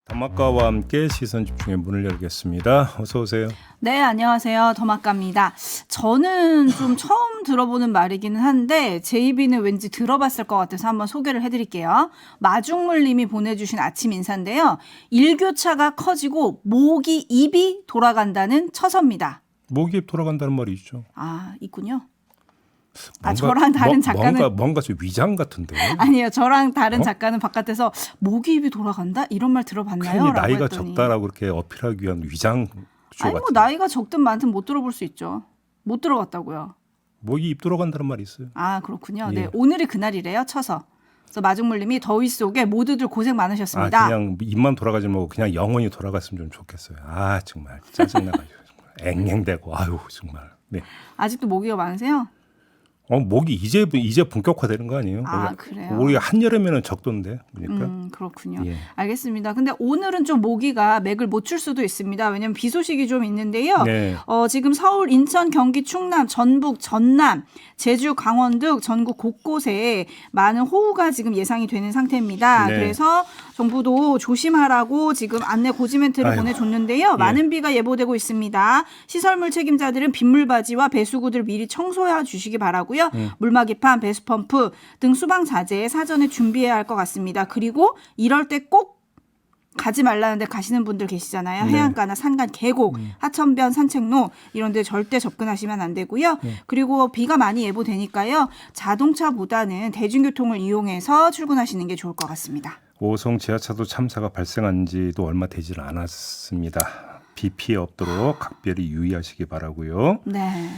더마카와 함께 시선 집중의 문을 열겠습니다. 어서 오세요. 네, 안녕하세요. 더마카입니다. 저는 좀 처음 들어보는 말이기는 한데 제 입에는 왠지 들어봤을 것 같아서 한번 소개를 해드릴게요. 마중물님이 보내주신 아침 인사인데요. 일교차가 커지고 목이 입이 돌아간다는 처서입니다. 목이 돌아간다는 말이 있죠. 아, 있군요. 뭔가, 저랑 다른 작가는 뭔가 좀 위장 같은데. 아니에요. 저랑 다른 작가는 바깥에서 목이 입이 돌아간다 이런 말 들어봤나요? 괜히 나이가 했더니. 적다라고 그렇게 어필하기 위한 위장 쇼 아니 같은. 뭐 나이가 적든 많든 못 들어볼 수 있죠. 못 들어봤다고요. 목이 입 돌아간다는 말이 있어요. 아 그렇군요. 예. 네, 오늘이 그날이래요. 쳐서. 그래서 마중물님이 더위 속에 모두들 고생 많으셨습니다. 그냥 입만 돌아가지 말고 그냥 영원히 돌아갔으면 좀 좋겠어요. 아 정말 짜증나가지고 앵앵대고 아유 정말. 네. 아직도 모기가 많으세요? 목이 이제 본격화되는 거 아니에요? 아, 그래요? 우리가 한여름에는 적던데 보니까. 그렇군요. 예. 알겠습니다. 근데 오늘은 좀 모기가 맥을 못 출 수도 있습니다. 왜냐하면 비 소식이 좀 있는데요. 네. 지금 서울, 인천, 경기, 충남, 전북, 전남, 제주, 강원 등 전국 곳곳에 많은 호우가 지금 예상이 되는 상태입니다. 네. 그래서 정부도 조심하라고 지금 안내 고지멘트를 보내줬는데요. 많은 비가 예보되고 있습니다. 시설물 책임자들은 빗물바지와 배수구들 미리 청소해 주시기 바라고요. 물막이판, 배수펌프 등 수방 자재 사전에 준비해야 할 것 같습니다. 그리고 이럴 때 꼭 가지 말라는데 가시는 분들 계시잖아요. 네. 해안가나 산간, 계곡, 하천변, 산책로 이런 데 절대 접근하시면 안 되고요. 그리고 비가 많이 예보되니까요. 자동차보다는 대중교통을 이용해서 출근하시는 게 좋을 것 같습니다. 오송 지하차도 참사가 발생한 지도 얼마 되질 않았습니다. 비 피해 없도록 각별히 유의하시기 바라고요. 네.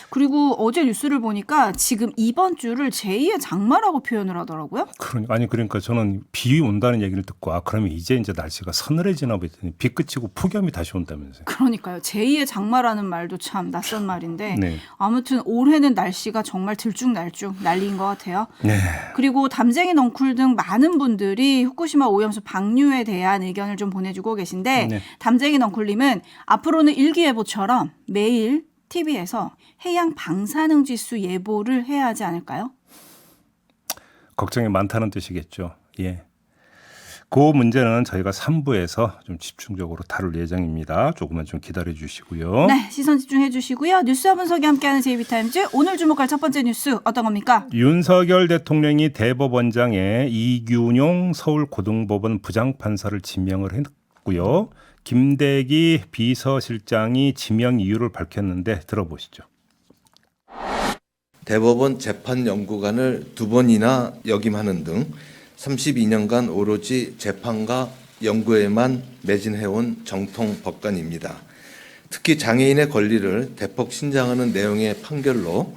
그리고 어제 뉴스를 보니까 지금 이번 주를 제2의 장마라고 표현을 하더라고요. 그러니까 저는 비 온다는 얘기를 듣고 그러면 이제 날씨가 서늘해지나 보더니 비 그치고 폭염이 다시 온다면서요. 그러니까요. 제2의 장마라는 말도 참 낯선 말인데 네. 아무튼 올해는 날씨가 정말 들쭉날쭉 난리인 것 같아요. 네. 그리고 담쟁이 넝쿨 등 많은 분들이 후쿠시마 오염수 방류에 대한 의견을 좀 보내주고 계신데 네. 담쟁이 넝쿨님은 앞으로는 일기예보처럼 매일 TV에서 해양 방사능 지수 예보를 해야 하지 않을까요? 걱정이 많다는 뜻이겠죠. 예. 그 문제는 저희가 3부에서 좀 집중적으로 다룰 예정입니다. 조금만 좀 기다려 주시고요. 네, 시선 집중해 주시고요. 뉴스와 분석이 함께하는 JB타임즈 오늘 주목할 첫 번째 뉴스 어떤 겁니까? 윤석열 대통령이 대법원장에 이균용 서울고등법원 부장판사를 지명을 했고요. 김대기 비서실장이 지명 이유를 밝혔는데 들어보시죠. 대법원 재판연구관을 2번이나 역임하는 등 32년간 오로지 재판과 연구에만 매진해온 정통 법관입니다. 특히 장애인의 권리를 대폭 신장하는 내용의 판결로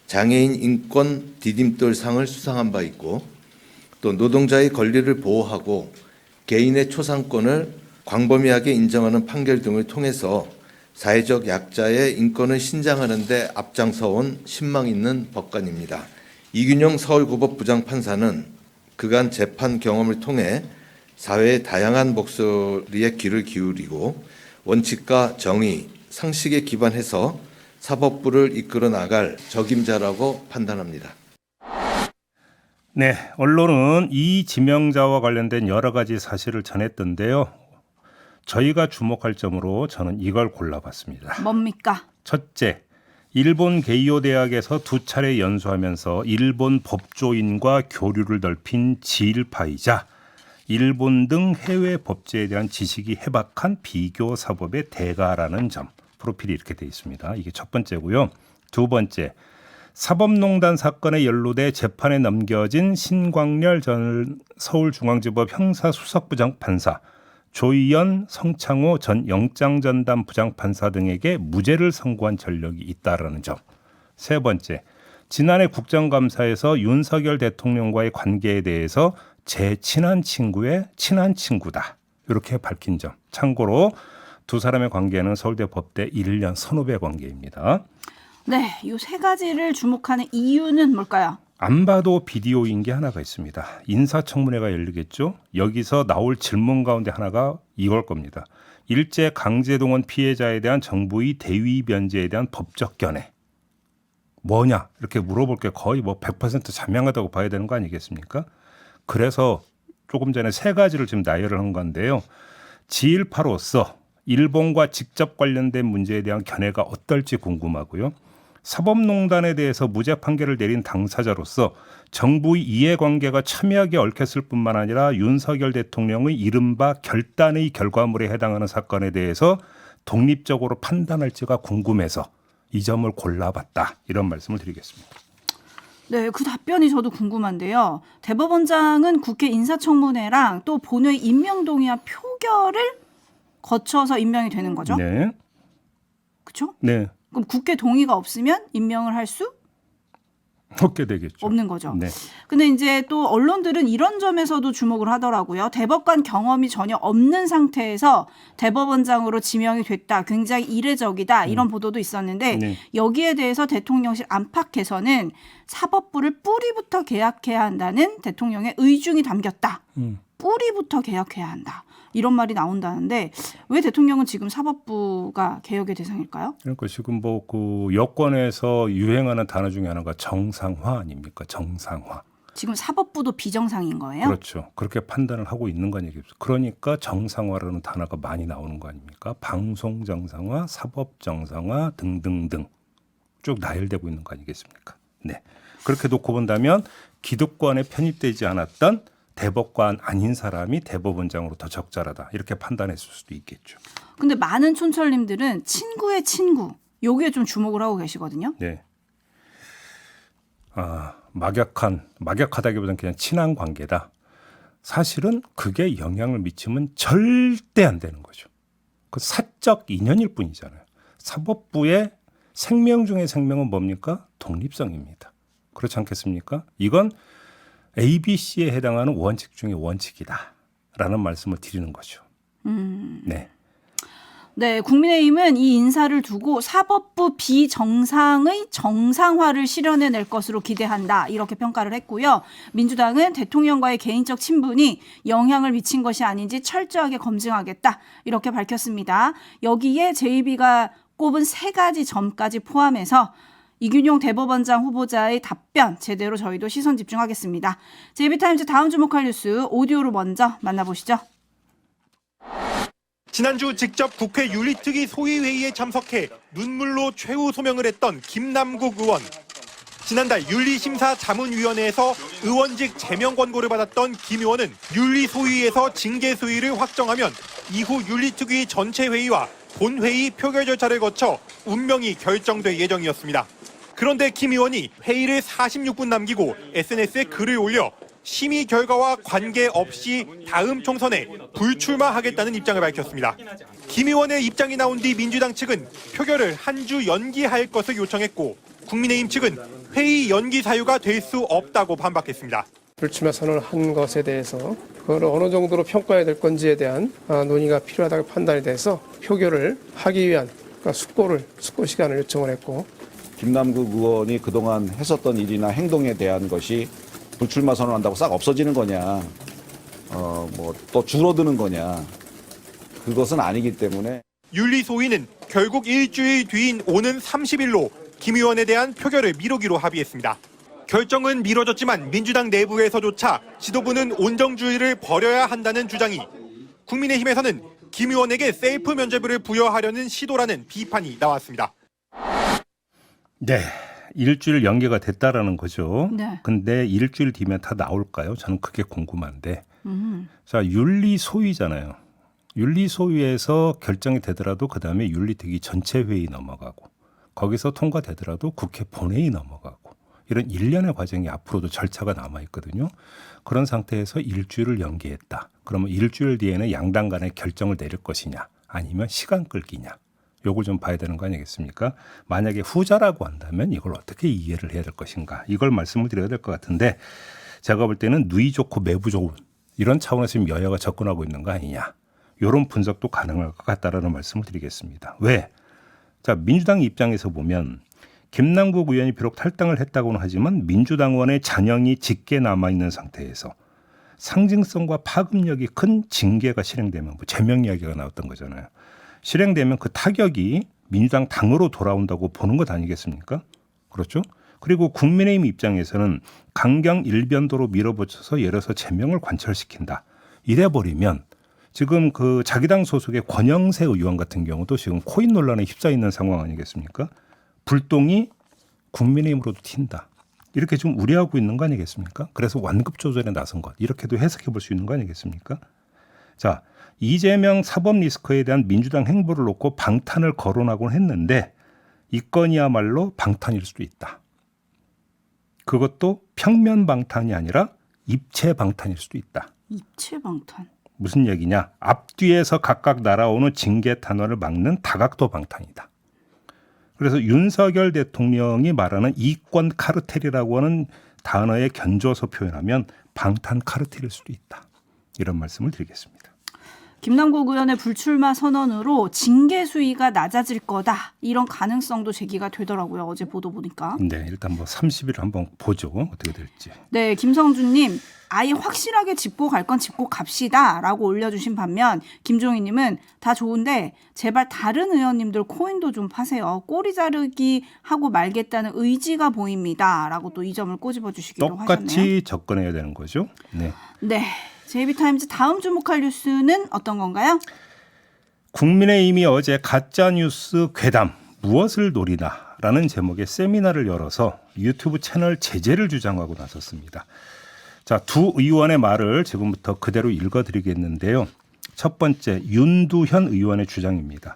장애인 인권 디딤돌상을 수상한 바 있고 또 노동자의 권리를 보호하고 개인의 초상권을 광범위하게 인정하는 판결 등을 통해서 사회적 약자의 인권을 신장하는 데 앞장서온 신망 있는 법관입니다. 이균용 서울고법 부장판사는 그간 재판 경험을 통해 사회의 다양한 목소리에 귀를 기울이고 원칙과 정의, 상식에 기반해서 사법부를 이끌어 나갈 적임자라고 판단합니다. 네, 언론은 이 지명자와 관련된 여러 가지 사실을 전했던데요. 저희가 주목할 점으로 저는 이걸 골라봤습니다. 뭡니까? 첫째, 일본 게이오 대학에서 2차례 연수하면서 일본 법조인과 교류를 넓힌 지일파이자 일본 등 해외 법제에 대한 지식이 해박한 비교 사법의 대가라는 점. 프로필이 이렇게 되어 있습니다. 이게 첫 번째고요. 두 번째, 사법농단 사건에 연루돼 재판에 넘겨진 신광렬 전 서울중앙지법 형사수석부장 판사, 조희연, 성창호 전 영장전담 부장판사 등에게 무죄를 선고한 전력이 있다라는 점. 세 번째, 지난해 국정감사에서 윤석열 대통령과의 관계에 대해서 제 친한 친구의 친한 친구다. 이렇게 밝힌 점. 참고로 두 사람의 관계는 서울대 법대 1년 선후배 관계입니다. 네, 이 세 가지를 주목하는 이유는 뭘까요? 안 봐도 비디오인 게 하나가 있습니다. 인사청문회가 열리겠죠. 여기서 나올 질문 가운데 하나가 이걸 겁니다. 일제 강제동원 피해자에 대한 정부의 대위 변제에 대한 법적 견해. 뭐냐? 이렇게 물어볼 게 거의 100% 자명하다고 봐야 되는 거 아니겠습니까? 그래서 조금 전에 세 가지를 지금 나열을 한 건데요. 지일파로서 일본과 직접 관련된 문제에 대한 견해가 어떨지 궁금하고요. 사법농단에 대해서 무죄 판결을 내린 당사자로서 정부의 이해관계가 첨예하게 얽혔을 뿐만 아니라 윤석열 대통령의 이른바 결단의 결과물에 해당하는 사건에 대해서 독립적으로 판단할지가 궁금해서 이 점을 골라봤다. 이런 말씀을 드리겠습니다. 네, 그 답변이 저도 궁금한데요. 대법원장은 국회 인사청문회랑 또 본회의 임명동의안 표결을 거쳐서 임명이 되는 거죠? 네. 그렇죠? 네. 그럼 국회 동의가 없으면 임명을 할 수 없게 되겠죠. 없는 거죠. 네. 근데 이제 또 언론들은 이런 점에서도 주목을 하더라고요. 대법관 경험이 전혀 없는 상태에서 대법원장으로 지명이 됐다. 굉장히 이례적이다. 이런 보도도 있었는데 네. 여기에 대해서 대통령실 안팎에서는 사법부를 뿌리부터 개혁해야 한다는 대통령의 의중이 담겼다. 뿌리부터 개혁해야 한다. 이런 말이 나온다는데 왜 대통령은 지금 사법부가 개혁의 대상일까요? 그러니까 지금 뭐 그 여권에서 유행하는 단어 중에 하나가 정상화 아닙니까? 정상화. 지금 사법부도 비정상인 거예요? 그렇죠. 그렇게 판단을 하고 있는 거 아니겠어요? 그러니까 정상화라는 단어가 많이 나오는 거 아닙니까? 방송 정상화, 사법 정상화 등등등 쭉 나열되고 있는 거 아니겠습니까? 네. 그렇게 놓고 본다면 기득권에 편입되지 않았던 대법관 아닌 사람이 대법원장으로 더 적절하다. 이렇게 판단했을 수도 있겠죠. 근데 많은 촌철님들은 친구의 친구 여기에 좀 주목을 하고 계시거든요. 네. 막역하다기보다는 그냥 친한 관계다. 사실은 그게 영향을 미치면 절대 안 되는 거죠. 그 사적 인연일 뿐이잖아요. 사법부의 생명 중의 생명은 뭡니까? 독립성입니다. 그렇지 않겠습니까? 이건 ABC에 해당하는 원칙 중에 원칙이다라는 말씀을 드리는 거죠. 네. 네, 국민의힘은 이 인사를 두고 사법부 비정상의 정상화를 실현해낼 것으로 기대한다. 이렇게 평가를 했고요. 민주당은 대통령과의 개인적 친분이 영향을 미친 것이 아닌지 철저하게 검증하겠다. 이렇게 밝혔습니다. 여기에 JB가 꼽은 세 가지 점까지 포함해서 이균용 대법원장 후보자의 답변 제대로 저희도 시선 집중하겠습니다. JB타임즈 다음 주목할 뉴스 오디오로 먼저 만나보시죠. 지난주 직접 국회 윤리특위 소위회의에 참석해 눈물로 최후 소명을 했던 김남국 의원. 지난달 윤리심사 자문위원회에서 의원직 제명 권고를 받았던 김 의원은 윤리소위에서 징계 수위를 확정하면 이후 윤리특위 전체 회의와 본회의 표결 절차를 거쳐 운명이 결정될 예정이었습니다. 그런데 김 의원이 회의를 46분 남기고 SNS에 글을 올려 심의 결과와 관계없이 다음 총선에 불출마하겠다는 입장을 밝혔습니다. 김 의원의 입장이 나온 뒤 민주당 측은 표결을 한 주 연기할 것을 요청했고 국민의힘 측은 회의 연기 사유가 될 수 없다고 반박했습니다. 불출마 선언을 한 것에 대해서 그걸 어느 정도로 평가해야 될 건지에 대한 논의가 필요하다고 판단이 돼서 표결을 하기 위한 숙고 시간을 요청을 했고 김남국 의원이 그동안 했었던 일이나 행동에 대한 것이 불출마 선언한다고 싹 없어지는 거냐, 또 줄어드는 거냐, 그것은 아니기 때문에. 윤리소위는 결국 일주일 뒤인 오는 30일로 김 의원에 대한 표결을 미루기로 합의했습니다. 결정은 미뤄졌지만 민주당 내부에서조차 지도부는 온정주의를 버려야 한다는 주장이, 국민의힘에서는 김 의원에게 셀프 면죄부를 부여하려는 시도라는 비판이 나왔습니다. 네. 일주일 연계가 됐다라는 거죠. 네. 근데 일주일 뒤면 다 나올까요? 저는 그게 궁금한데. 자, 윤리소위잖아요. 윤리소위에서 결정이 되더라도 그다음에 윤리특위 전체 회의 넘어가고 거기서 통과되더라도 국회 본회의 넘어가고 이런 일련의 과정이 앞으로도 절차가 남아있거든요. 그런 상태에서 일주일을 연기했다. 그러면 일주일 뒤에는 양당 간에 결정을 내릴 것이냐 아니면 시간 끌기냐. 요걸 좀 봐야 되는 거 아니겠습니까? 만약에 후자라고 한다면 이걸 어떻게 이해를 해야 될 것인가. 이걸 말씀을 드려야 될 것 같은데 제가 볼 때는 누이 좋고 매부 좋은 이런 차원에서 지금 여야가 접근하고 있는 거 아니냐. 이런 분석도 가능할 것 같다라는 말씀을 드리겠습니다. 왜? 자, 민주당 입장에서 보면 김남국 의원이 비록 탈당을 했다고는 하지만 민주당 의원의 잔영이 짙게 남아있는 상태에서 상징성과 파급력이 큰 징계가 실행되면 뭐 제명 이야기가 나왔던 거잖아요. 실행되면 그 타격이 민주당 당으로 돌아온다고 보는 것 아니겠습니까? 그렇죠? 그리고 국민의힘 입장에서는 강경 일변도로 밀어붙여서 예를 들어서 제명을 관철시킨다. 이래버리면 지금 그 자기당 소속의 권영세 의원 같은 경우도 지금 코인 논란에 휩싸여 있는 상황 아니겠습니까? 불똥이 국민의힘으로도 튄다. 이렇게 좀 우려하고 있는 거 아니겠습니까? 그래서 완급 조절에 나선 것. 이렇게도 해석해 볼 수 있는 거 아니겠습니까? 자, 이재명 사법 리스크에 대한 민주당 행보를 놓고 방탄을 거론하곤 했는데 이 건이야말로 방탄일 수도 있다. 그것도 평면 방탄이 아니라 입체 방탄일 수도 있다. 입체 방탄. 무슨 얘기냐? 앞뒤에서 각각 날아오는 징계 탄원을 막는 다각도 방탄이다. 그래서 윤석열 대통령이 말하는 이권 카르텔이라고 하는 단어에 견줘서 표현하면 방탄 카르텔일 수도 있다. 이런 말씀을 드리겠습니다. 김남국 의원의 불출마 선언으로 징계 수위가 낮아질 거다. 이런 가능성도 제기가 되더라고요. 어제 보도 보니까. 네, 일단 뭐 30일 한번 보죠. 어떻게 될지. 네, 김성준님. 아예 확실하게 짚고 갈 건 짚고 갑시다 라고 올려주신 반면 김종희님은 다 좋은데 제발 다른 의원님들 코인도 좀 파세요. 꼬리 자르기 하고 말겠다는 의지가 보입니다 라고 또 이 점을 꼬집어 주시기도 하셨네요. 똑같이 접근해야 되는 거죠. 네. 네, JB타임즈 다음 주목할 뉴스는 어떤 건가요? 국민의힘이 어제 가짜뉴스 괴담 무엇을 노리나라는 제목의 세미나를 열어서 유튜브 채널 제재를 주장하고 나섰습니다. 자, 두 의원의 말을 지금부터 그대로 읽어드리겠는데요. 첫 번째, 윤두현 의원의 주장입니다.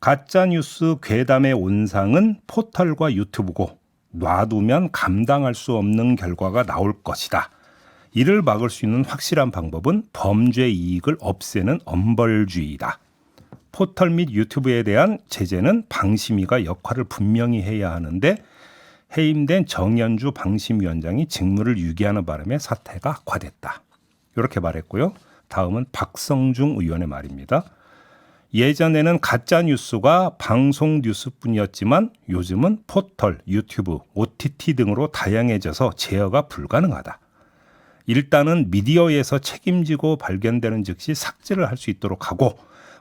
가짜뉴스 괴담의 온상은 포털과 유튜브고 놔두면 감당할 수 없는 결과가 나올 것이다. 이를 막을 수 있는 확실한 방법은 범죄 이익을 없애는 엄벌주의다. 포털 및 유튜브에 대한 제재는 방심위가 역할을 분명히 해야 하는데 해임된 정연주 방심위원장이 직무를 유기하는 바람에 사태가 악화됐다. 이렇게 말했고요. 다음은 박성중 의원의 말입니다. 예전에는 가짜 뉴스가 방송 뉴스뿐이었지만 요즘은 포털, 유튜브, OTT 등으로 다양해져서 제어가 불가능하다. 일단은 미디어에서 책임지고 발견되는 즉시 삭제를 할 수 있도록 하고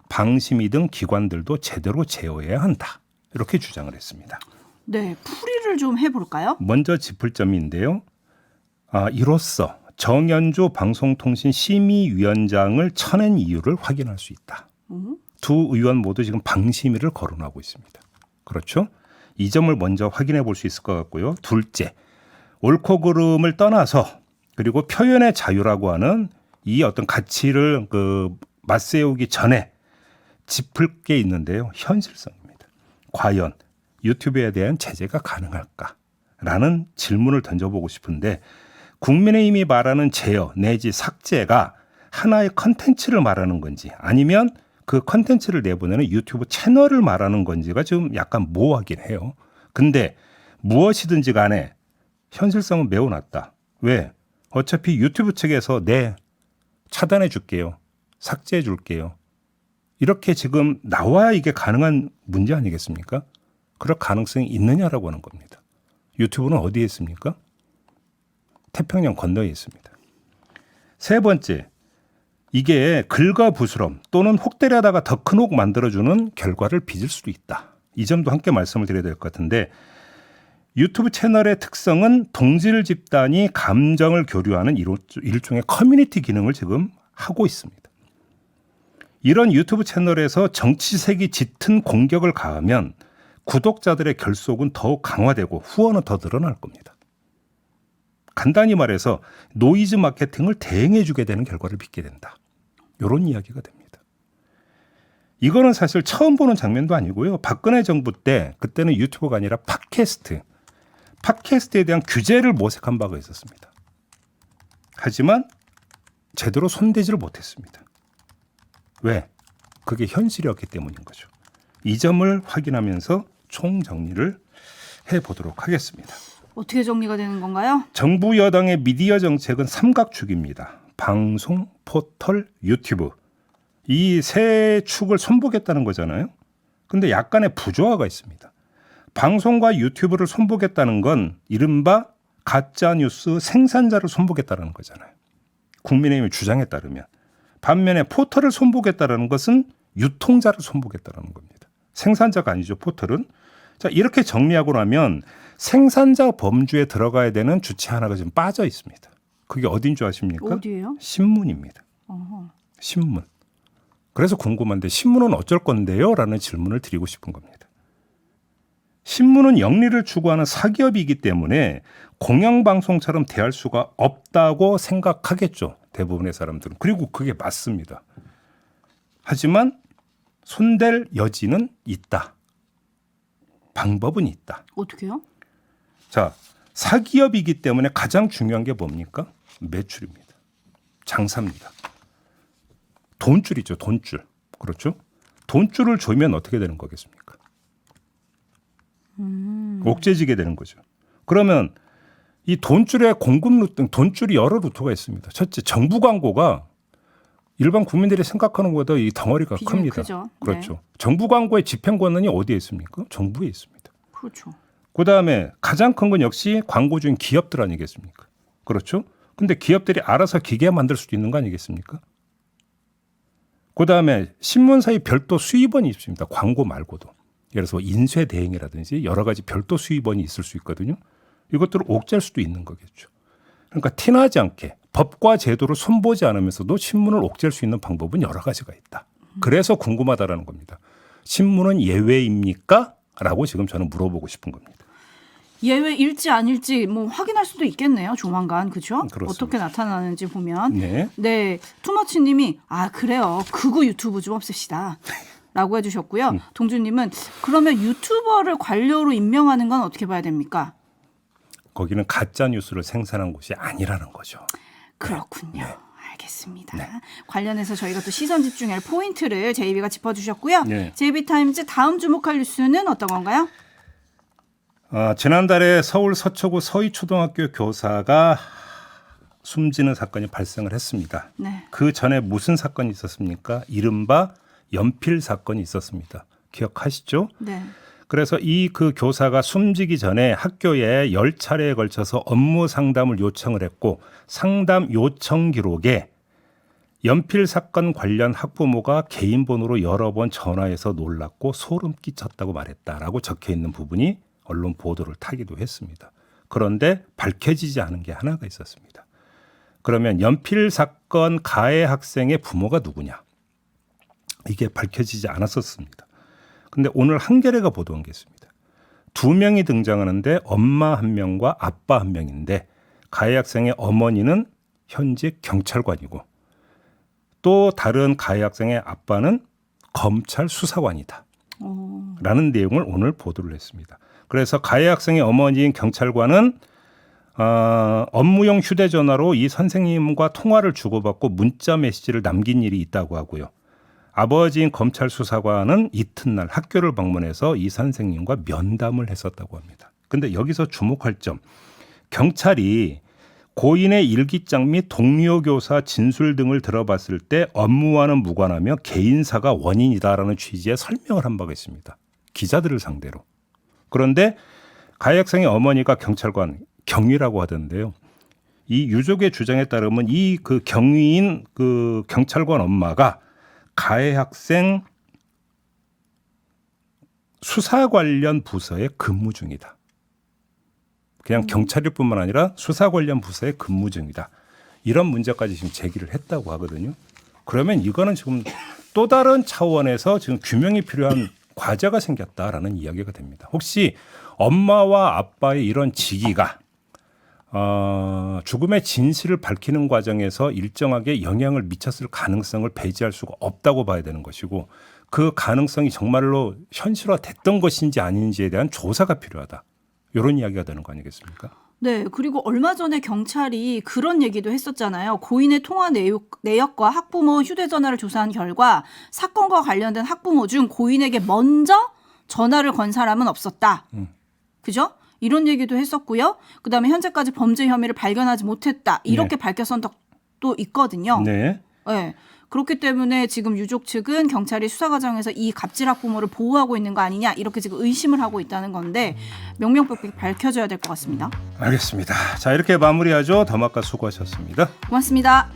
방심위 등 기관들도 제대로 제어해야 한다. 이렇게 주장을 했습니다. 네, 풀이를 좀 해볼까요? 먼저 짚을 점인데요. 이로써 정연주 방송통신심의위원장을 쳐낸 이유를 확인할 수 있다. 두 의원 모두 지금 방심위를 거론하고 있습니다. 그렇죠? 이 점을 먼저 확인해 볼 수 있을 것 같고요. 둘째, 옳고 그름을 떠나서 그리고 표현의 자유라고 하는 이 어떤 가치를 맞세우기 전에 짚을 게 있는데요. 현실성입니다. 과연 유튜브에 대한 제재가 가능할까라는 질문을 던져보고 싶은데 국민의힘이 말하는 제어 내지 삭제가 하나의 컨텐츠를 말하는 건지 아니면 그 컨텐츠를 내보내는 유튜브 채널을 말하는 건지가 좀 약간 모호하긴 해요. 근데 무엇이든지 간에 현실성은 매우 낮다. 왜? 어차피 유튜브 측에서 차단해 줄게요. 삭제해 줄게요. 이렇게 지금 나와야 이게 가능한 문제 아니겠습니까? 그럴 가능성이 있느냐라고 하는 겁니다. 유튜브는 어디에 있습니까? 태평양 건너에 있습니다. 세 번째, 이게 긁어부스럼 또는 혹대려다가 더 큰 혹 만들어주는 결과를 빚을 수도 있다. 이 점도 함께 말씀을 드려야 될 것 같은데 유튜브 채널의 특성은 동질 집단이 감정을 교류하는 일종의 커뮤니티 기능을 지금 하고 있습니다. 이런 유튜브 채널에서 정치색이 짙은 공격을 가하면 구독자들의 결속은 더욱 강화되고 후원은 더 늘어날 겁니다. 간단히 말해서 노이즈 마케팅을 대행해 주게 되는 결과를 빚게 된다. 이런 이야기가 됩니다. 이거는 사실 처음 보는 장면도 아니고요. 박근혜 정부 때 그때는 유튜브가 아니라 팟캐스트에 대한 규제를 모색한 바가 있었습니다. 하지만 제대로 손대지를 못했습니다. 왜? 그게 현실이었기 때문인 거죠. 이 점을 확인하면서 총정리를 해보도록 하겠습니다. 어떻게 정리가 되는 건가요? 정부 여당의 미디어 정책은 삼각축입니다. 방송, 포털, 유튜브. 이 세 축을 손보겠다는 거잖아요. 근데 약간의 부조화가 있습니다. 방송과 유튜브를 손보겠다는 건 이른바 가짜뉴스 생산자를 손보겠다는 거잖아요. 국민의힘의 주장에 따르면. 반면에 포털을 손보겠다는 것은 유통자를 손보겠다는 겁니다. 생산자가 아니죠, 포털은. 자, 이렇게 정리하고 나면 생산자 범주에 들어가야 되는 주체 하나가 지금 빠져 있습니다. 그게 어딘 줄 아십니까? 어디예요? 신문입니다. 어허. 신문. 그래서 궁금한데 신문은 어쩔 건데요? 라는 질문을 드리고 싶은 겁니다. 신문은 영리를 추구하는 사기업이기 때문에 공영방송처럼 대할 수가 없다고 생각하겠죠. 대부분의 사람들은. 그리고 그게 맞습니다. 하지만 손댈 여지는 있다. 방법은 있다. 어떻게요? 자, 사기업이기 때문에 가장 중요한 게 뭡니까? 매출입니다. 장사입니다. 돈줄이죠. 돈줄. 그렇죠? 돈줄을 조이면 어떻게 되는 거겠습니까? 옥죄지게 되는 거죠. 그러면 이 돈줄의 공급 루트, 돈줄이 여러 루트가 있습니다. 첫째, 정부 광고가 일반 국민들이 생각하는 것보다 이 덩어리가 비중이 큽니다. 크죠. 그렇죠. 네. 정부 광고의 집행 권한이 어디에 있습니까? 정부에 있습니다. 그렇죠. 그다음에 가장 큰 건 역시 광고주인 기업들 아니겠습니까? 그렇죠? 근데 기업들이 알아서 기계 만들 수도 있는 거 아니겠습니까? 그다음에 신문사의 별도 수입원이 있습니다. 광고 말고도. 예를 들어서 인쇄 대행이라든지 여러 가지 별도 수입원이 있을 수 있거든요. 이것들을 옥죄할 수도 있는 거겠죠. 그러니까 티나지 않게 법과 제도를 손보지 않으면서도 신문을 옥죄할 수 있는 방법은 여러 가지가 있다. 그래서 궁금하다라는 겁니다. 신문은 예외입니까? 라고 지금 저는 물어보고 싶은 겁니다. 예외일지 아닐지 뭐 확인할 수도 있겠네요. 조만간. 그렇죠? 그렇습니다. 어떻게 나타나는지 보면. 네. 네. 투머치님이 아 그래요. 극우 유튜브 좀 없앱시다. 라고 해주셨고요. 동주님은 그러면 유튜버를 관료로 임명하는 건 어떻게 봐야 됩니까? 거기는 가짜 뉴스를 생산한 곳이 아니라는 거죠. 그렇군요. 알겠습니다. 관련해서 저희가 또 시선 집중할 포인트를 JB가 짚어주셨고요. 네. JB타임즈 다음 주목할 뉴스는 어떤 건가요? 지난달에 서울 서초구 서희초등학교 교사가 숨지는 사건이 발생을 했습니다. 네. 그 전에 무슨 사건이 있었습니까? 이른바 연필 사건이 있었습니다. 기억하시죠? 네. 그래서 이 그 교사가 숨지기 전에 학교에 10차례에 걸쳐서 업무 상담을 요청을 했고 상담 요청 기록에 연필 사건 관련 학부모가 개인 번호로 여러 번 전화해서 놀랐고 소름 끼쳤다고 말했다라고 적혀 있는 부분이 언론 보도를 타기도 했습니다. 그런데 밝혀지지 않은 게 하나가 있었습니다. 그러면 연필 사건 가해 학생의 부모가 누구냐? 이게 밝혀지지 않았었습니다. 근데 오늘 한겨레가 보도한 게 있습니다. 2명이 등장하는데 엄마 1명과 아빠 1명인데 가해 학생의 어머니는 현직 경찰관이고 또 다른 가해 학생의 아빠는 검찰 수사관이다. 라는 내용을 오늘 보도를 했습니다. 그래서 가해 학생의 어머니인 경찰관은 업무용 휴대전화로 이 선생님과 통화를 주고받고 문자 메시지를 남긴 일이 있다고 하고요. 아버지인 검찰 수사관은 이튿날 학교를 방문해서 이 선생님과 면담을 했었다고 합니다. 그런데 여기서 주목할 점, 경찰이 고인의 일기장 및 동료 교사 진술 등을 들어봤을 때 업무와는 무관하며 개인사가 원인이다라는 취지의 설명을 한 바가 있습니다. 기자들을 상대로. 그런데 가해 학생의 어머니가 경찰관, 경위라고 하던데요. 이 유족의 주장에 따르면 이 그 경위인 그 경찰관 엄마가 가해 학생 수사 관련 부서에 근무 중이다. 그냥 경찰일 뿐만 아니라 수사 관련 부서에 근무 중이다. 이런 문제까지 지금 제기를 했다고 하거든요. 그러면 이거는 지금 또 다른 차원에서 지금 규명이 필요한 과제가 생겼다라는 이야기가 됩니다. 혹시 엄마와 아빠의 이런 직위가 죽음의 진실을 밝히는 과정에서 일정하게 영향을 미쳤을 가능성을 배제할 수가 없다고 봐야 되는 것이고 그 가능성이 정말로 현실화됐던 것인지 아닌지에 대한 조사가 필요하다. 이런 이야기가 되는 거 아니겠습니까? 네, 그리고 얼마 전에 경찰이 그런 얘기도 했었잖아요. 고인의 통화 내역과 학부모 휴대전화를 조사한 결과 사건과 관련된 학부모 중 고인에게 먼저 전화를 건 사람은 없었다. 그죠? 이런 얘기도 했었고요. 그다음에 현재까지 범죄 혐의를 발견하지 못했다. 이렇게 밝혀선 또 있거든요. 네. 네. 그렇기 때문에 지금 유족 측은 경찰이 수사 과정에서 이 갑질 학부모를 보호하고 있는 거 아니냐 이렇게 지금 의심을 하고 있다는 건데 명명백백 밝혀져야 될 것 같습니다. 알겠습니다. 자, 이렇게 마무리하죠. 더마카 수고하셨습니다. 고맙습니다.